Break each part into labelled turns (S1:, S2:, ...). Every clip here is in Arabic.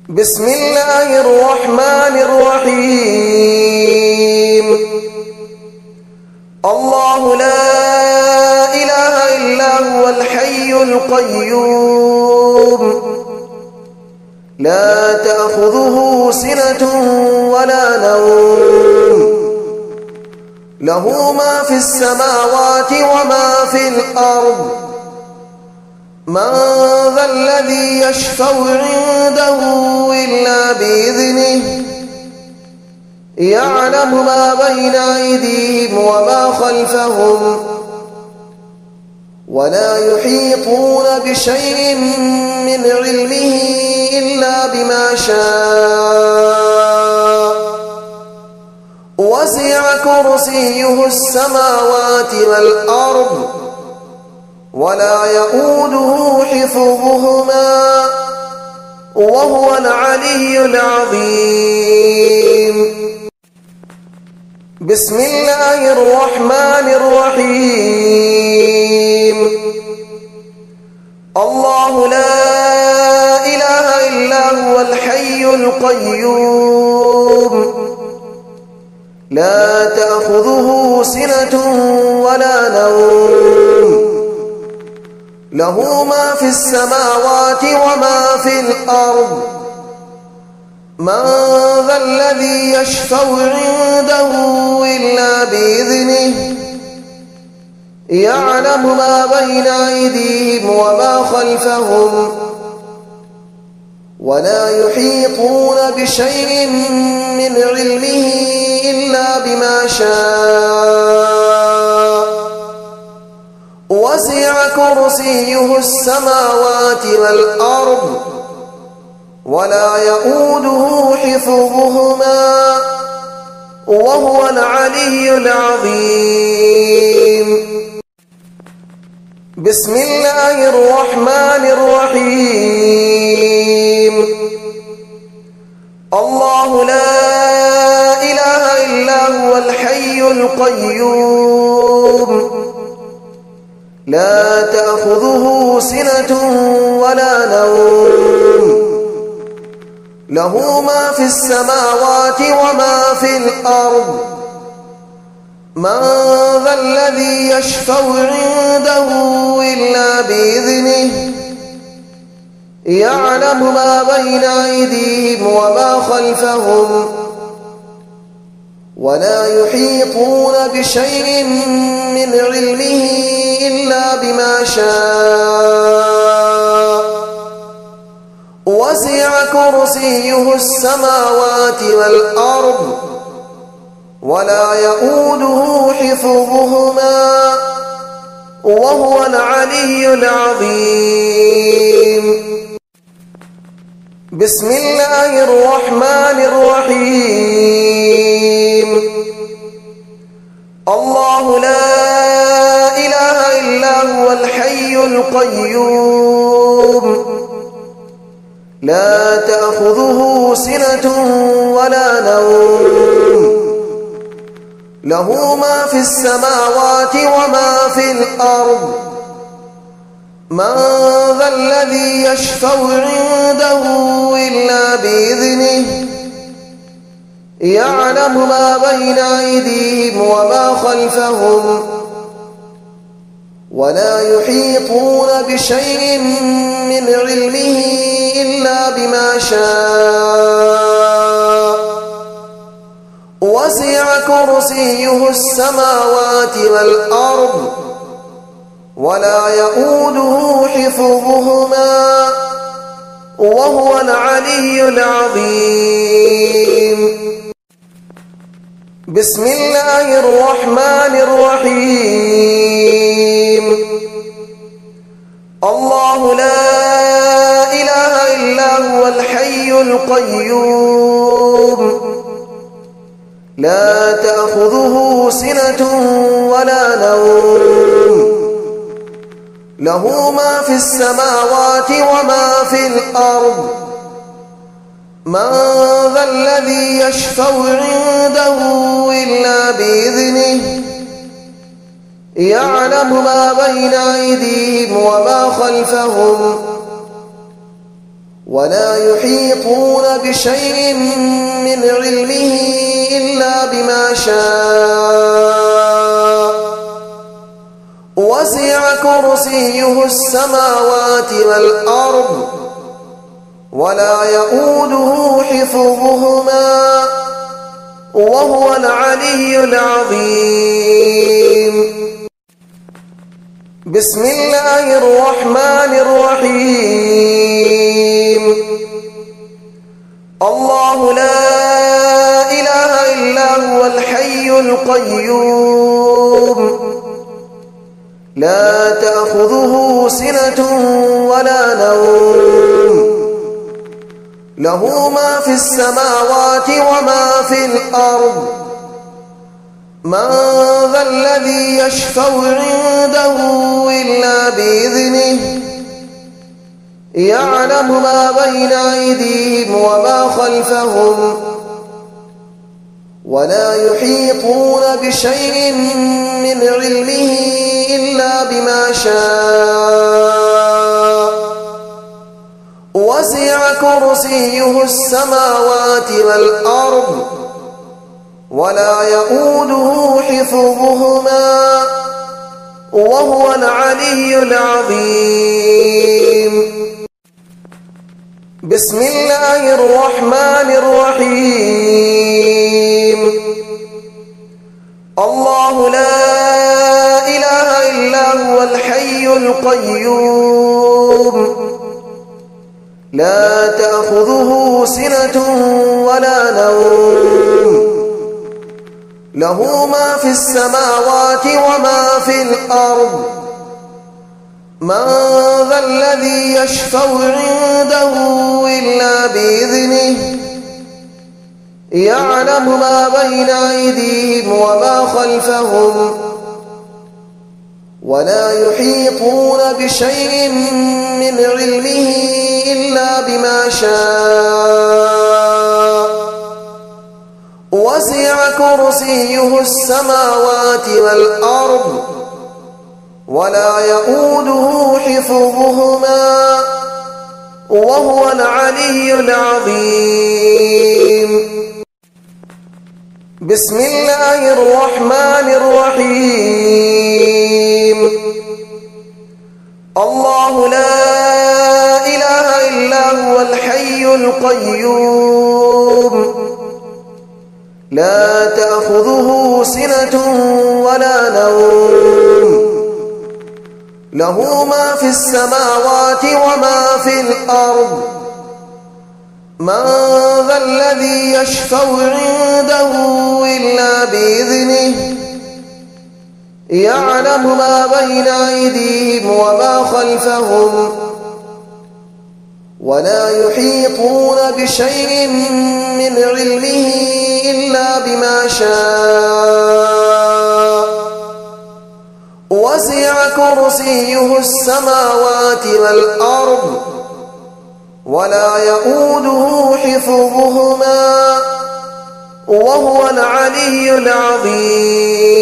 S1: بسم الله الرحمن الرحيم. الله لا إله إلا هو الحي القيوم لا تأخذه سنة ولا نوم له ما في السماوات وما في الأرض من ذا الذي يشفع عنده إلا بإذنه يعلم ما بين أيديهم وما خلفهم ولا يحيطون بشيء من علمه إلا بما شاء وسع كرسيه السماوات والأرض ولا يؤوده حفظهما وهو العلي العظيم. بسم الله الرحمن الرحيم. الله لا إله إلا هو الحي القيوم لا تأخذه سنة ولا نوم له ما في السماوات وما في الأرض من ذا الذي يشفع عنده إلا بإذنه يعلم ما بين أيديهم وما خلفهم ولا يحيطون بشيء من علمه إلا بما شاء وسع كرسيه السماوات والأرض ولا يؤوده حفظهما وهو العلي العظيم. بسم الله الرحمن الرحيم. الله لا إله إلا هو الحي القيوم لا تأخذه سنة ولا نوم له ما في السماوات وما في الأرض من ذا الذي يشفع عنده إلا بإذنه يعلم ما بين أيديهم وما خلفهم ولا يحيطون بشيء من علمه إلا بما شاء وسع كرسيه السماوات والأرض ولا يؤوده حفظهما وهو العلي العظيم. بسم الله الرحمن الرحيم. الله لا إله إلا هو الحي القيوم لا تأخذه سنة ولا نوم له ما في السماوات وما في الأرض من ذا الذي يشفع عنده إلا بإذنه يعلم ما بين أيديهم وما خلفهم ولا يحيطون بشيء من علمه إلا بما شاء وسع كرسيه السماوات والأرض ولا يؤوده حفظهما وهو العلي العظيم. بسم الله الرحمن الرحيم. الله لا إله إلا هو الحي القيوم لا تأخذه سنة ولا نوم له ما في السماوات وما في الأرض من ذا الذي يشفع عنده إلا بإذنه يعلم ما بين أيديهم وما خلفهم ولا يحيطون بشيء من علمه إلا بما شاء وسع كرسيه السماوات والأرض ولا يؤوده حفظهما وهو العلي العظيم. بسم الله الرحمن الرحيم. الله لا إله إلا هو الحي القيوم لا تأخذه سنة ولا نوم له ما في السماوات وما في الأرض من ذا الذي يشفع عنده إلا بإذنه يعلم ما بين أيديهم وما خلفهم ولا يحيطون بشيء من علمه إلا بما شاء وسع كرسيه السماوات والأرض ولا يؤوده حفظهما وهو العلي العظيم. بسم الله الرحمن الرحيم. الله لا إله إلا هو الحي القيوم لا تأخذه سنة ولا نوم له ما في السماوات وما في الأرض من ذا الذي يشفع عنده إلا بإذنه يعلم ما بين أيديهم وما خلفهم ولا يحيطون بشيء من علمه إلا بما شاء وسع كرسيه السماوات والأرض ولا يؤوده حفظهما وهو العلي العظيم. بسم الله الرحمن الرحيم. الله لا إله إلا هو الحي القيوم لا تأخذه سنة ولا نوم له ما في السماوات وما في الأرض من ذا الذي يشفع عنده إلا بإذنه يعلم ما بين أيديهم وما خلفهم ولا يحيطون بشيء من علمه إلا بما شاء وسع كرسيه السماوات والأرض ولا يؤوده حفظهما وهو العلي العظيم.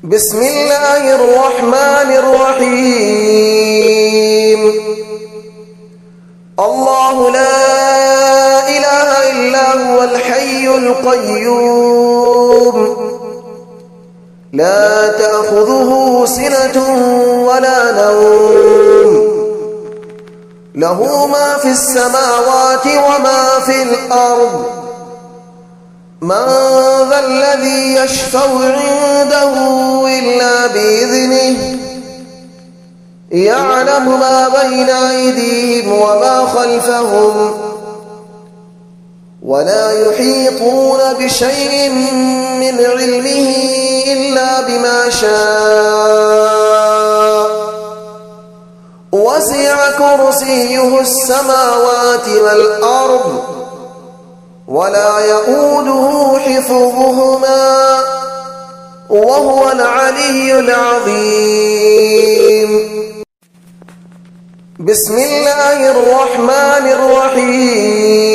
S1: بسم الله الرحمن الرحيم. الله لا إله إلا هو الحي القيوم لا تأخذه سنة ولا نوم له ما في السماوات وما في الأرض من ذا الذي يشفع عنده إلا بإذنه يعلم ما بين أيديهم وما خلفهم ولا يحيطون بشيء من علمه إلا بما شاء وسع كرسيه السماوات والأرض ولا يؤوده حفظهما وهو العلي العظيم. بسم الله الرحمن الرحيم.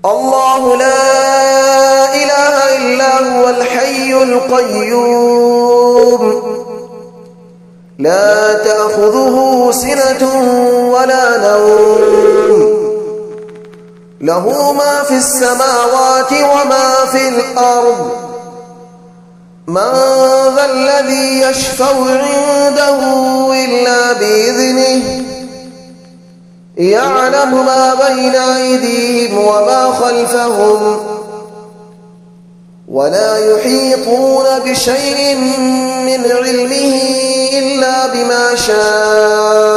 S1: الله لا إله إلا هو الحي القيوم لا تأخذه سنة ولا نوم له ما في السماوات وما في الأرض من ذا الذي يشفع عنده إلا بإذنه يعلم ما بين أيديهم وما خلفهم ولا يحيطون بشيء من علمه إلا بما شاء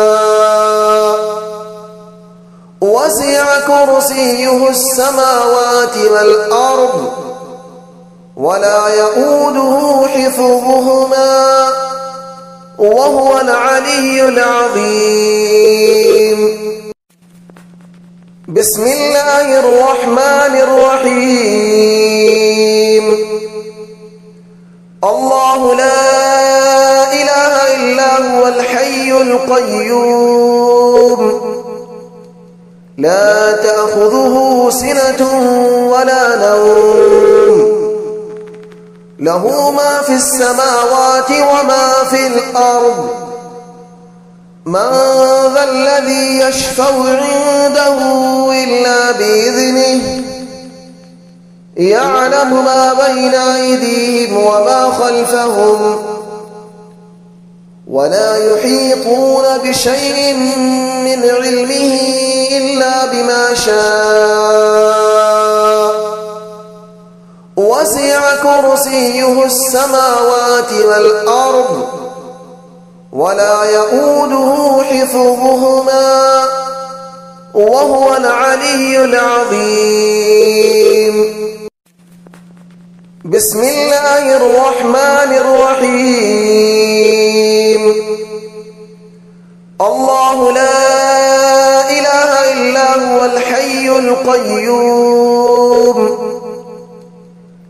S1: وسع كرسيه السماوات والأرض ولا يؤوده حفظهما وهو العلي العظيم. بسم الله الرحمن الرحيم. الله لا إله إلا هو الحي القيوم لا تأخذه سنة ولا نوم له ما في السماوات وما في الأرض من ذا الذي يشفع عنده إلا بإذنه يعلم ما بين أيديهم وما خلفهم ولا يحيطون بشيء من علمه إلا بما شاء وسع كرسيه السماوات والأرض ولا يؤوده حفظهما وهو العلي العظيم. بسم الله الرحمن الرحيم. الله لا إله إلا هو الحي القيوم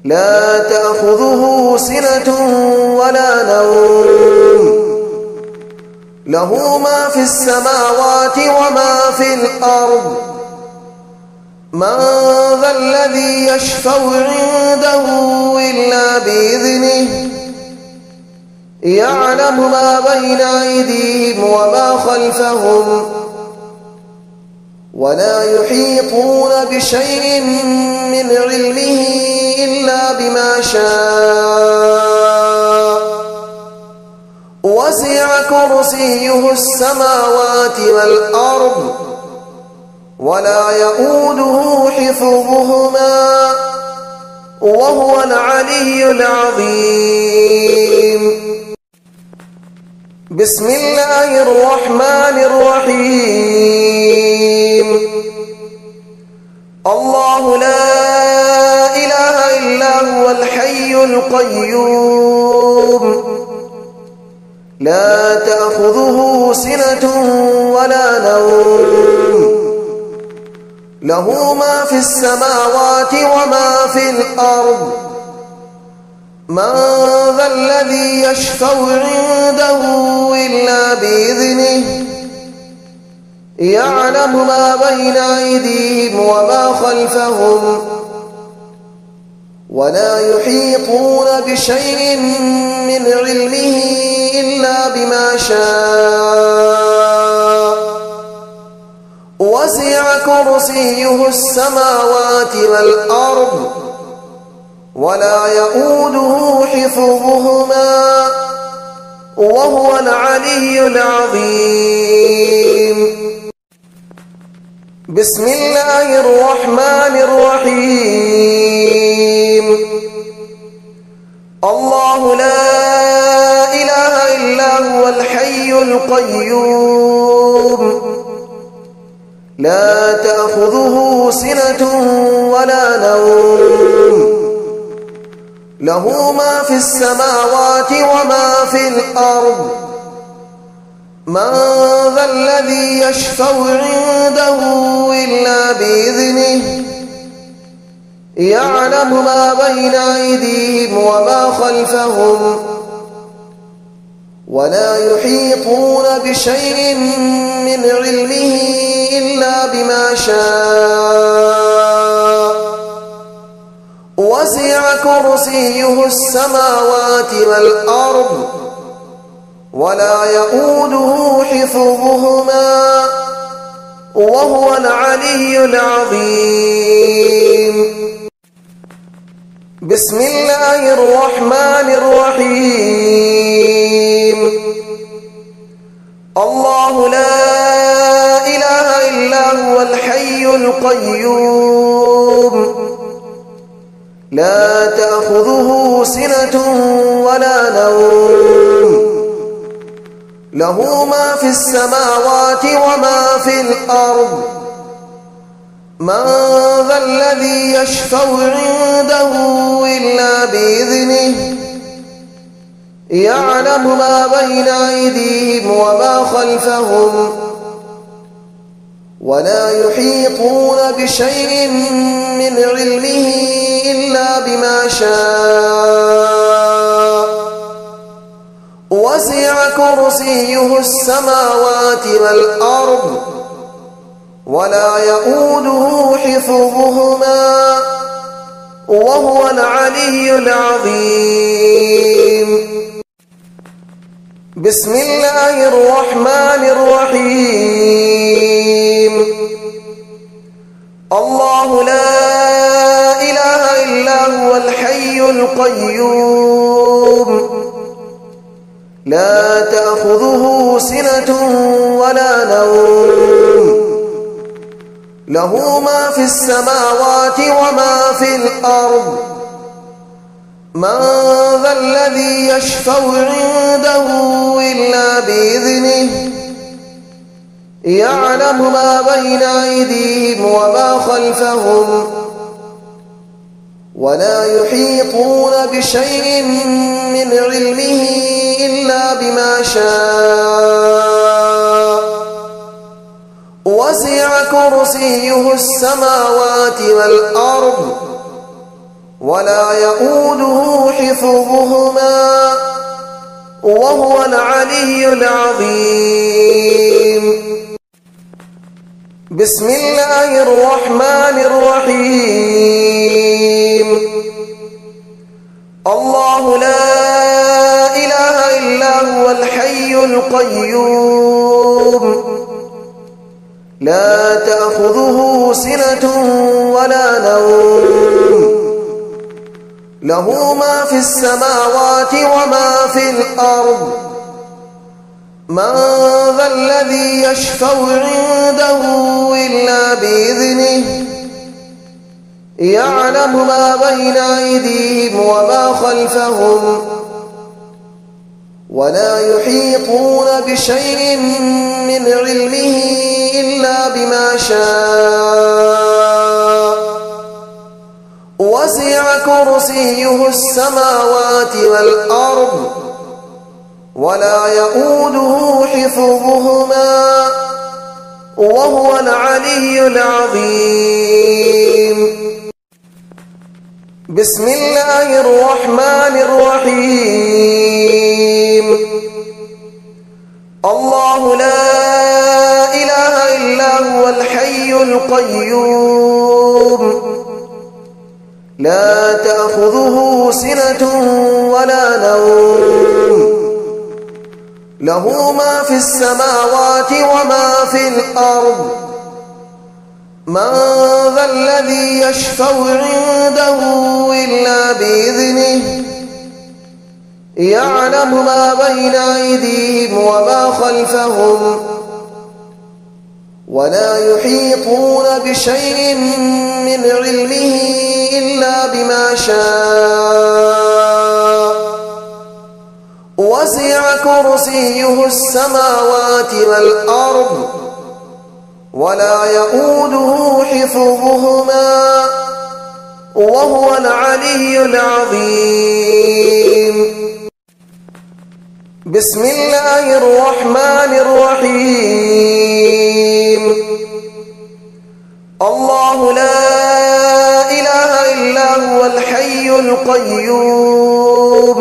S1: لا تأخذه سنة ولا نوم له ما في السماوات وما في الأرض من ذا الذي يشفع عنده إلا بإذنه يعلم ما بين أيديهم وما خلفهم ولا يحيطون بشيء من علمه إلا بما شاء وسع كرسيه السماوات والأرض ولا يؤوده حفظهما وهو العلي العظيم. بسم الله الرحمن الرحيم. الله لا إله إلا هو الحي القيوم لا تأخذه سنة ولا نوم له ما في السماوات وما في الأرض من ذا الذي يشفع عنده إلا بإذنه يعلم ما بين أيديهم وما خلفهم ولا يحيطون بشيء من علمه إلا بما شاء وسع كرسيه السماوات والأرض ولا يؤوده حفظهما وهو العلي العظيم. بسم الله الرحمن الرحيم. الله لا إله إلا هو الحي القيوم لا تأخذه سنة ولا نوم له ما في السماوات وما في الأرض من ذا الذي يشفع عنده إلا بإذنه يعلم ما بين أيديهم وما خلفهم ولا يحيطون بشيء من علمه إلا بما شاء وسع كرسيه السماوات والأرض ولا يؤوده حفظهما وهو العلي العظيم. بسم الله الرحمن الرحيم. الله لا إله إلا هو الحي القيوم لا تأخذه سنة ولا نوم له ما في السماوات وما في الأرض من ذا الذي يشفع عنده إلا بإذنه يعلم ما بين أيديهم وما خلفهم ولا يحيطون بشيء من علمه إلا بما شاء وسع كرسيه السماوات والأرض ولا يؤوده حفظهما وهو العلي العظيم. بسم الله الرحمن الرحيم. الله لا إله إلا هو الحي القيوم لا تأخذه سنة ولا نوم له ما في السماوات وما في الأرض من ذا الذي يشفع عنده إلا بإذنه يعلم ما بين أيديهم وما خلفهم ولا يحيطون بشيء من علمه إلا بما شاء وسع كرسيه السماوات والأرض ولا يؤوده حفظهما وهو العلي العظيم. بسم الله الرحمن الرحيم. الله لا إله إلا هو الحي القيوم لا تأخذه سنة ولا نوم له ما في السماوات وما في الأرض من ذا الذي يشفع عنده إلا بإذنه يعلم ما بين أيديهم وما خلفهم ولا يحيطون بشيء من علمه إلا بما شاء وسع كرسيه السماوات والأرض ولا يؤوده حفظهما وهو العلي العظيم. بسم الله الرحمن الرحيم. الله لا إله إلا هو الحي القيوم لا تأخذه سنة ولا نوم له ما في السماوات وما في الأرض من ذا الذي يشفع عنده إلا بإذنه يعلم ما بين أيديهم وما خلفهم ولا يحيطون بشيء من علمه إلا بما شاء وسع كرسيه السماوات والأرض ولا يؤوده حفظهما وهو العلي العظيم. بسم الله الرحمن الرحيم. الله لا إله إلا هو الحي القيوم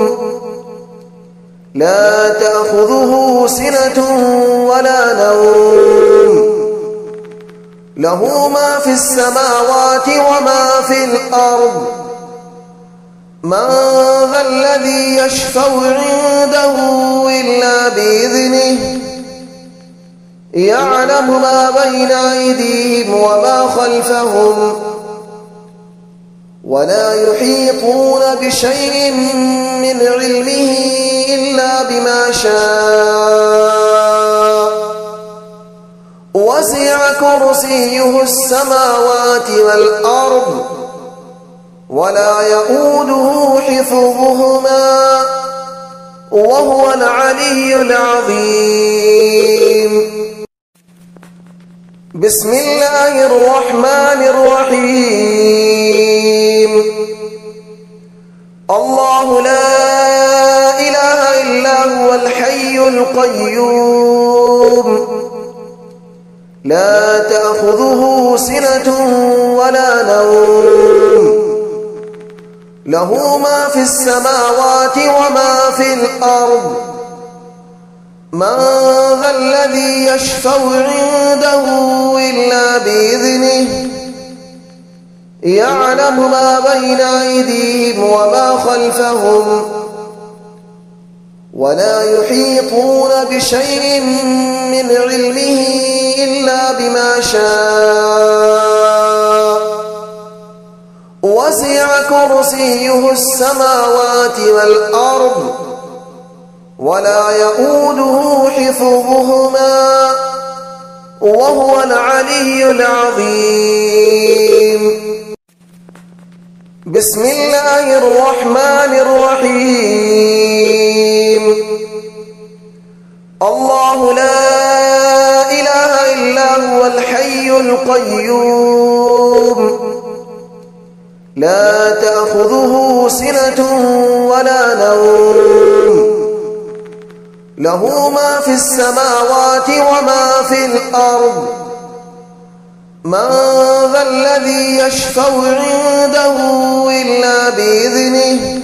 S1: لا تأخذه سنة ولا نوم له ما في السماوات وما في الأرض من ذا الذي يشفع عنده إلا بإذنه يعلم ما بين أيديهم وما خلفهم ولا يحيطون بشيء من علمه إلا بما شاء وسع كرسيه السماوات والأرض ولا يؤوده حفظهما وهو العلي العظيم. بسم الله الرحمن الرحيم. الله لا إله إلا هو الحي القيوم لا تأخذه سنة ولا نوم له ما في السماوات وما في الأرض من ذا الذي يشفع عنده إلا بإذنه يعلم ما بين أيديهم وما خلفهم ولا يحيطون بشيء من علمه إلا بما شاء وسع كرسيه السماوات والأرض ولا يؤوده حفظهما وهو العلي العظيم. بسم الله الرحمن الرحيم. الله لا إله إلا هو الحي القيوم لا تأخذه سنة ولا نوم له ما في السماوات وما في الأرض من ذا الذي يشفع عنده إلا بإذنه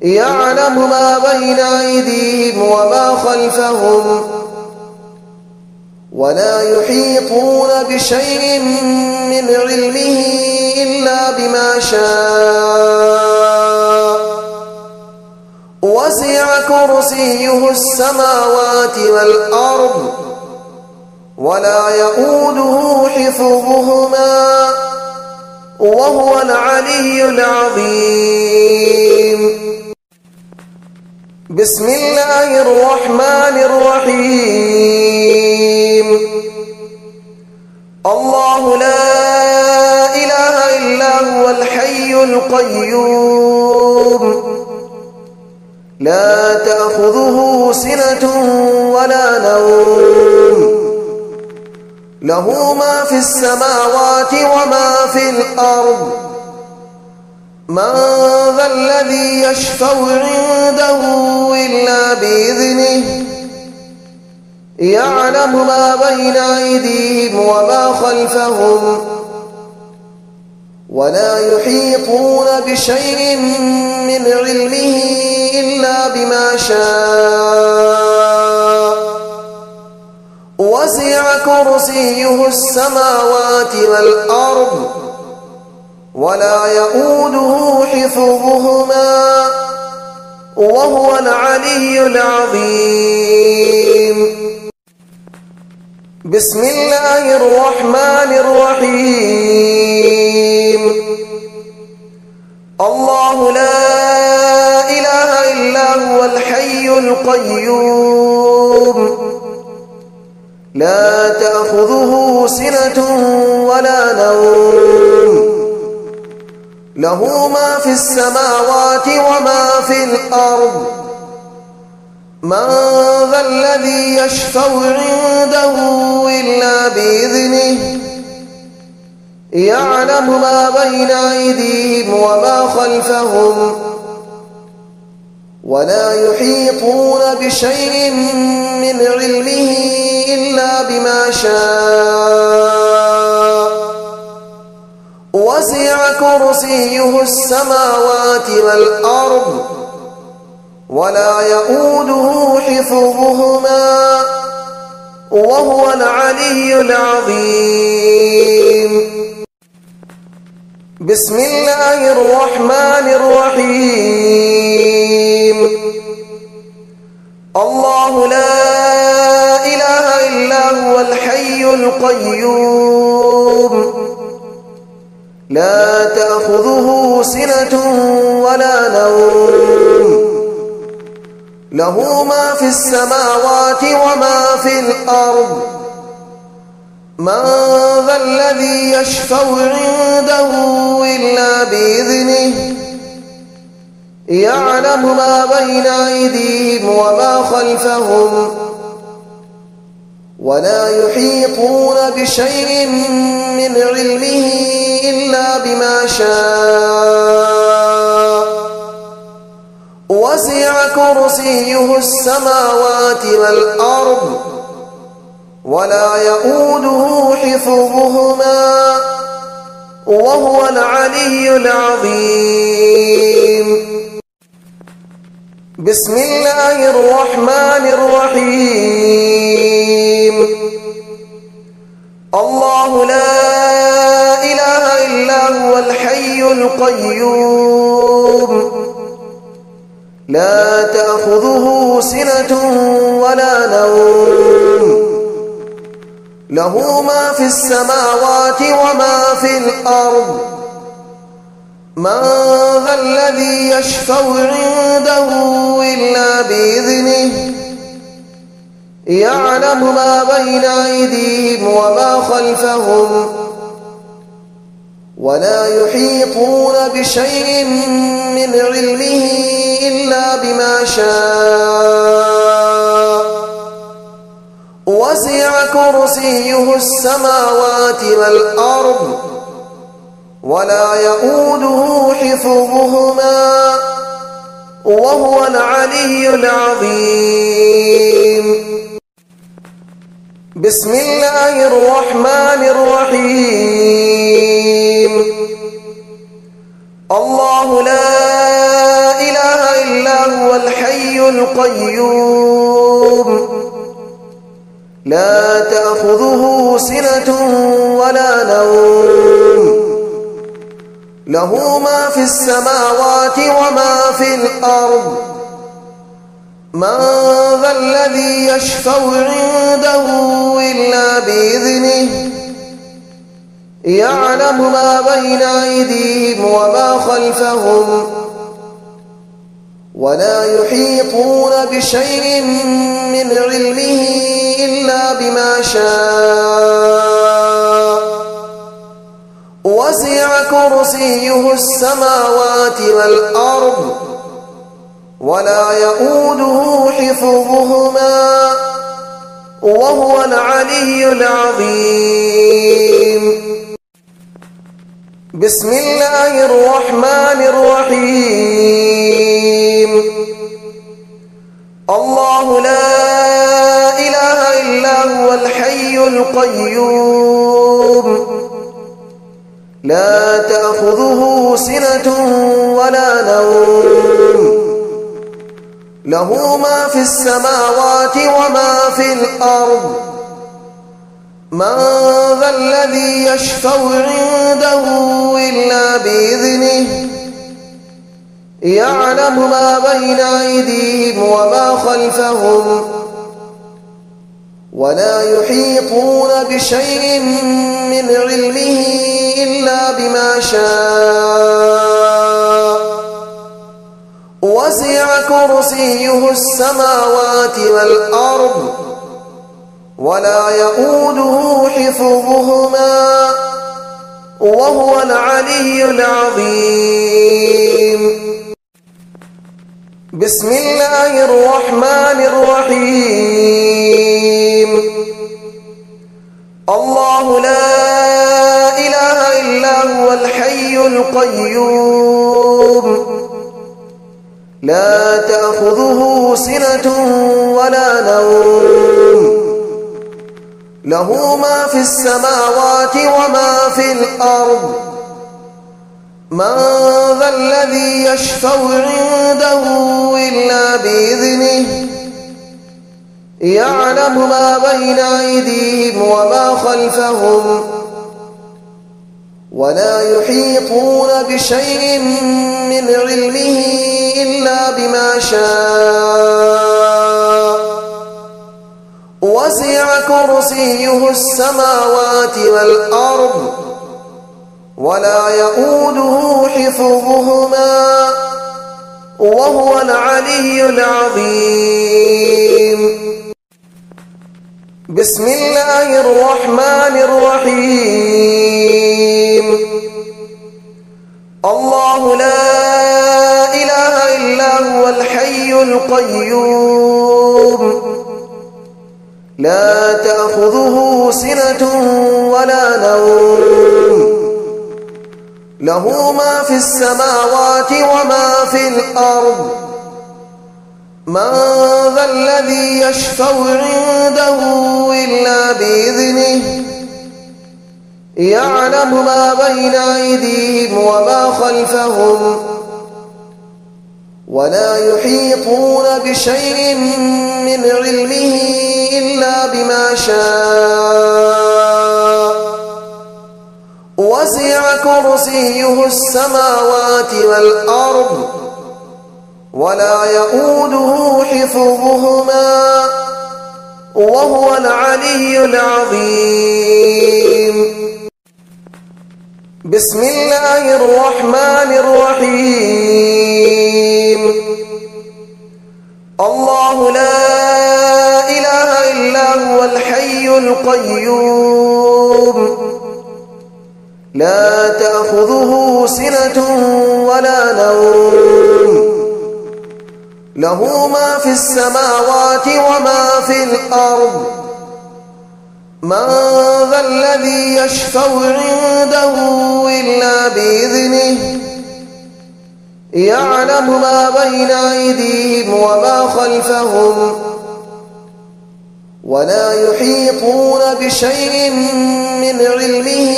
S1: يعلم ما بين أيديهم وما خلفهم ولا يحيطون بشيء من علمه إلا بما شاء وسع كرسيه السماوات والأرض ولا يؤوده حفظهما وهو العلي العظيم. بسم الله الرحمن الرحيم. الله لا إله إلا هو الحي القيوم لا تأخذه سنة ولا نوم له ما في السماوات وما في الأرض من ذا الذي يشفع عنده إلا بإذنه يعلم ما بين أيديهم وما خلفهم ولا يحيطون بشيء من علمه إلا بما شاء وسع كرسيه السماوات والأرض ولا يؤوده حفظهما وهو العلي العظيم. بسم الله الرحمن الرحيم. الله لا إله إلا هو الحي القيوم لا تأخذه سنة ولا نوم له ما في السماوات وما في الأرض من ذا الذي يشفع عنده إلا بإذنه يعلم ما بين أيديهم وما خلفهم ولا يحيطون بشيء من علمه إلا بما شاء وسع كرسيه السماوات والأرض ولا يؤوده حفظهما وهو العلي العظيم. بسم الله الرحمن الرحيم الله لا إله إلا هو الحي القيوم لا تأخذه سنة ولا نوم له ما في السماوات وما في الأرض من ذا الذي يشفع عنده إلا بإذنه يعلم ما بين أيديهم وما خلفهم ولا يحيطون بشيء من علمه إلا بما شاء وسع كرسيه السماوات والأرض ولا يؤوده حفظهما وهو العلي العظيم بسم الله الرحمن الرحيم الله لا إله إلا هو الحي القيوم لا تأخذه سنة ولا نوم له ما في السماوات وما في الأرض من ذا الذي يشفع عنده إلا بإذنه يعلم ما بين أيديهم وما خلفهم ولا يحيطون بشيء من علمه إلا بما شاء وسع كرسيه السماوات والأرض ولا يؤوده حفظهما وهو العلي العظيم بسم الله الرحمن الرحيم الله لا إله إلا هو الحي القيوم لا تأخذه سنة ولا نوم له ما في السماوات وما في الأرض من ذا الذي يشفع عنده إلا بإذنه يعلم ما بين أيديهم وما خلفهم ولا يحيطون بشيء من علمه إلا بما شاء وسع كرسيه السماوات والأرض ولا يؤوده حفظهما وهو العلي العظيم بسم الله الرحمن الرحيم الله لا إله إلا هو الحي القيوم لا تأخذه سنة ولا نوم له ما في السماوات وما في الأرض من ذا الذي يشفع عنده إلا بإذنه يعلم ما بين أيديهم وما خلفهم ولا يحيطون بشيء من علمه إلا بما شاء وسع كرسيه السماوات والأرض ولا يؤوده حفظهما وهو العلي العظيم بسم الله الرحمن الرحيم الله لا إله إلا هو الحي القيوم لا تأخذه سنة ولا نوم له ما في السماوات وما في الأرض من ذا الذي يشفع عنده إلا بإذنه يعلم ما بين أيديهم وما خلفهم ولا يحيطون بشيء من علمه إلا بما شاء وسع كرسيه السماوات والأرض ولا يؤوده حفظهما وهو العلي العظيم. بسم الله الرحمن الرحيم. الله لا إله إلا هو الحي القيوم لا تأخذه سنة ولا نوم له ما في السماوات وما في الأرض من ذا الذي يشفع عنده إلا بإذنه يعلم ما بين أيديهم وما خلفهم ولا يحيطون بشيء من علمه إلا بما شاء وسع كرسيه السماوات والأرض ولا يؤوده حفظهما وهو العلي العظيم. بسم الله الرحمن الرحيم. الله لا إله إلا هو الحي القيوم لا تأخذه سنة ولا نوم له ما في السماوات وما في الأرض من ذا الذي يشفع عنده إلا بإذنه يعلم ما بين أيديهم وما خلفهم ولا يحيطون بشيء من علمه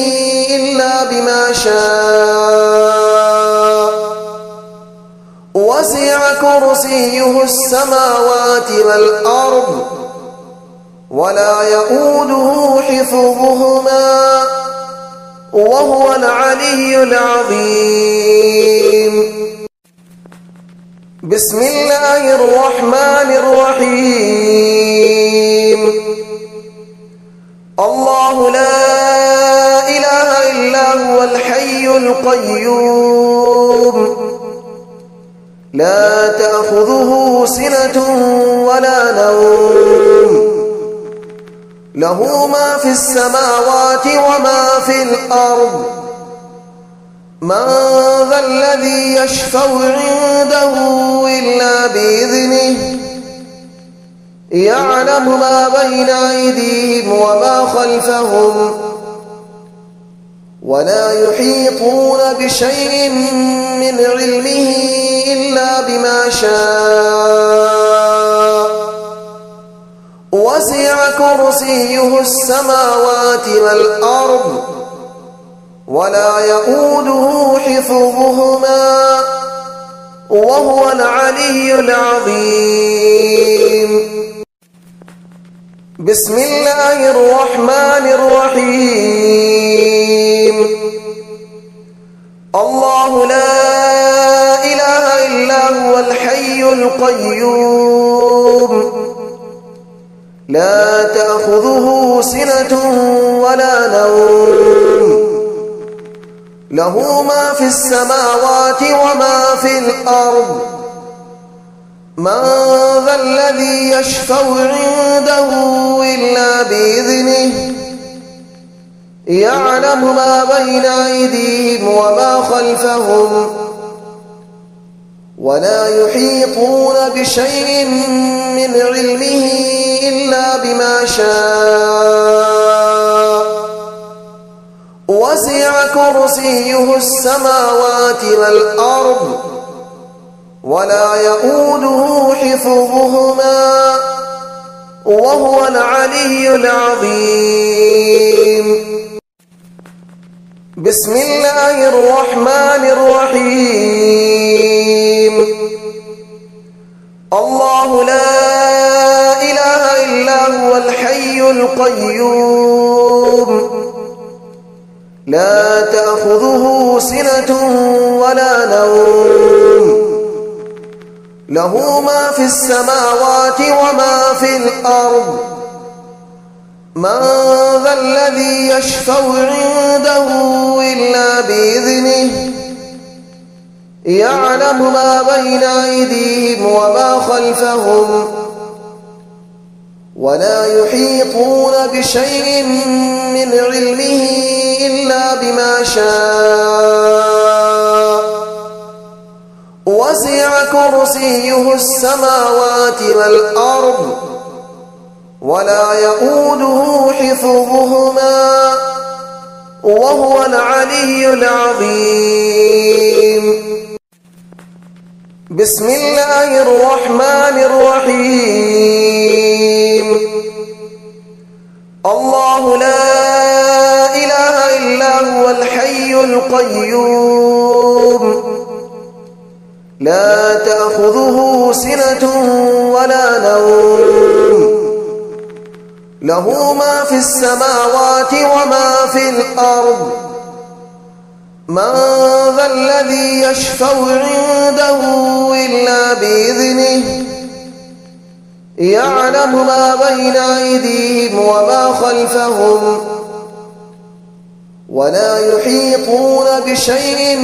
S1: إلا بما شاء وسع كرسيه السماوات والأرض ولا يؤوده حفظهما وهو العلي العظيم. بسم الله الرحمن الرحيم. الله لا إله إلا هو الحي القيوم لا تأخذه سنة ولا نوم له ما في السماوات وما في الأرض من ذا الذي يشفع عنده إلا بإذنه يعلم ما بين أيديهم وما خلفهم ولا يحيطون بشيء من علمه إلا بما شاء وسع كرسيه السماوات والأرض ولا يؤوده حفظهما وهو العلي العظيم. بسم الله الرحمن الرحيم. الله لا إله إلا هو الحي القيوم لا تأخذه سنة ولا نوم له ما في السماوات وما في الأرض من ذا الذي يشفع عنده إلا بإذنه يعلم ما بين أيديهم وما خلفهم ولا يحيطون بشيء من علمه إلا بما شاء وسع كرسيه السماوات والأرض ولا يؤوده حفظهما وهو العلي العظيم. بسم الله الرحمن الرحيم. الله لا إله إلا هو الحي القيوم لا تأخذه سنة ولا نوم له ما في السماوات وما في الأرض من ذا الذي يشفع عنده إلا بإذنه يعلم ما بين أيديهم وما خلفهم ولا يحيطون بشيء من علمه إلا بما شاء وسع كرسيه السماوات والأرض ولا يؤوده حفظهما وهو العلي العظيم. بسم الله الرحمن الرحيم. الله لا إله إلا هو الحي القيوم لا تأخذه سنة ولا نوم له ما في السماوات وما في الأرض من ذا الذي يشفع عنده إلا بإذنه يعلم ما بين أيديهم وما خلفهم ولا يحيطون بشيء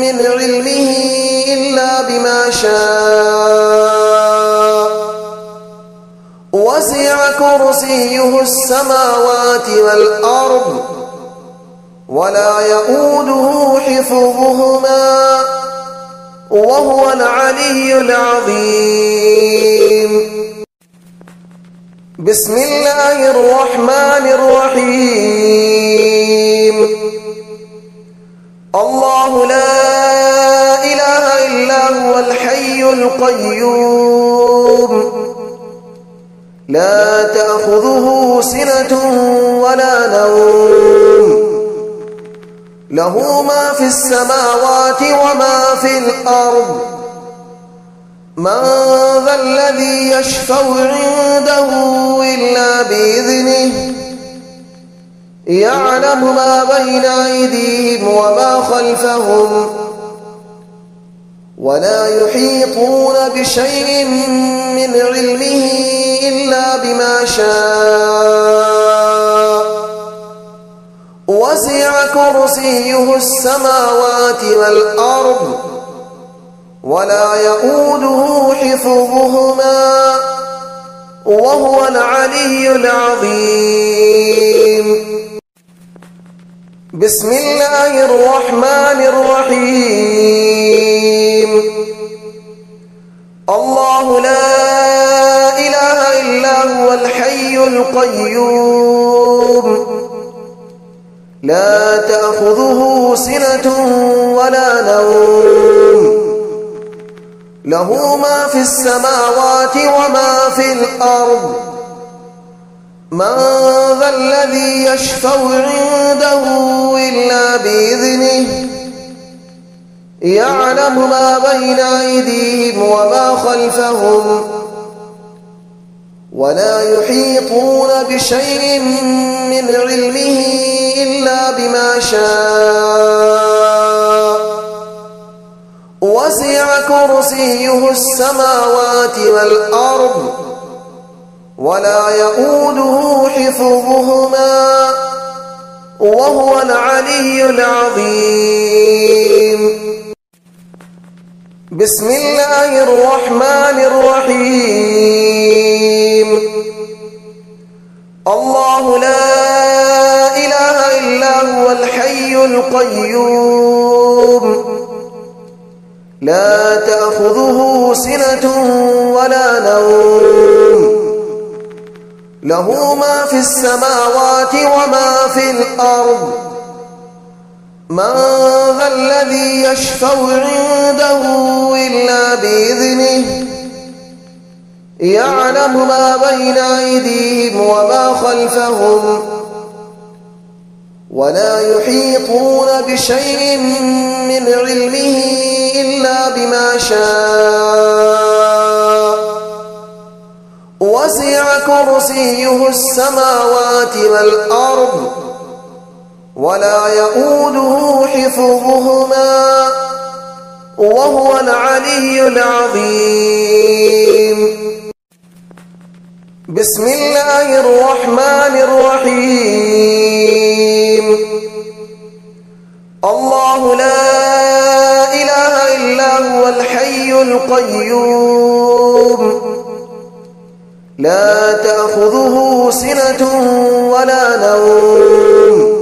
S1: من علمه إلا بما شاء وسع كرسيه السماوات والأرض ولا يؤوده حفظهما وهو العلي العظيم. بسم الله الرحمن الرحيم. الله لا إله إلا هو الحي القيوم لا تأخذه سنة ولا نوم له ما في السماوات وما في الأرض من ذا الذي يشفع عنده إلا بإذنه يعلم ما بين أيديهم وما خلفهم ولا يحيطون بشيء من علمه إلا بما شاء وسع كرسيه السماوات والأرض ولا يؤوده حفظهما وهو العلي العظيم. بسم الله الرحمن الرحيم. الله لا إله إلا هو الحي القيوم لا تأخذه سنة ولا نوم له ما في السماوات وما في الأرض من ذا الذي يشفع عنده إلا بإذنه يعلم ما بين أيديهم وما خلفهم ولا يحيطون بشيء من علمه إلا بما شاء وسع كرسيه السماوات والأرض ولا يؤوده حفظهما وهو العلي العظيم. بسم الله الرحمن الرحيم. الله لا إله إلا هو الحي القيوم لا تأخذه سنة ولا نوم له ما في السماوات وما في الأرض من ذا الذي يشفع عنده إلا بإذنه يعلم ما بين أيديهم وما خلفهم ولا يحيطون بشيء من علمه إلا بما شاء وسع كرسيه السماوات والأرض ولا يؤوده حفظهما وهو العلي العظيم. بسم الله الرحمن الرحيم. الله لا إله إلا هو الحي القيوم لا تأخذه سنة ولا نوم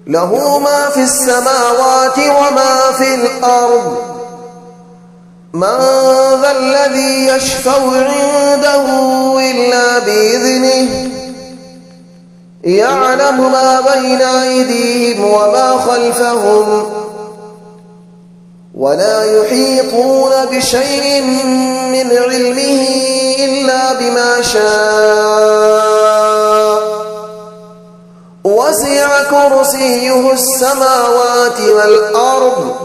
S1: له ما في السماوات وما في الأرض من ذا الذي يشفع عنده إلا بإذنه يعلم ما بين أيديهم وما خلفهم ولا يحيطون بشيء من علمه إلا بما شاء وسع كرسيه السماوات والأرض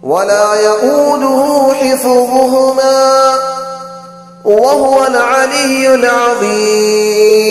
S1: ولا يؤوده حفظهما وهو العلي العظيم.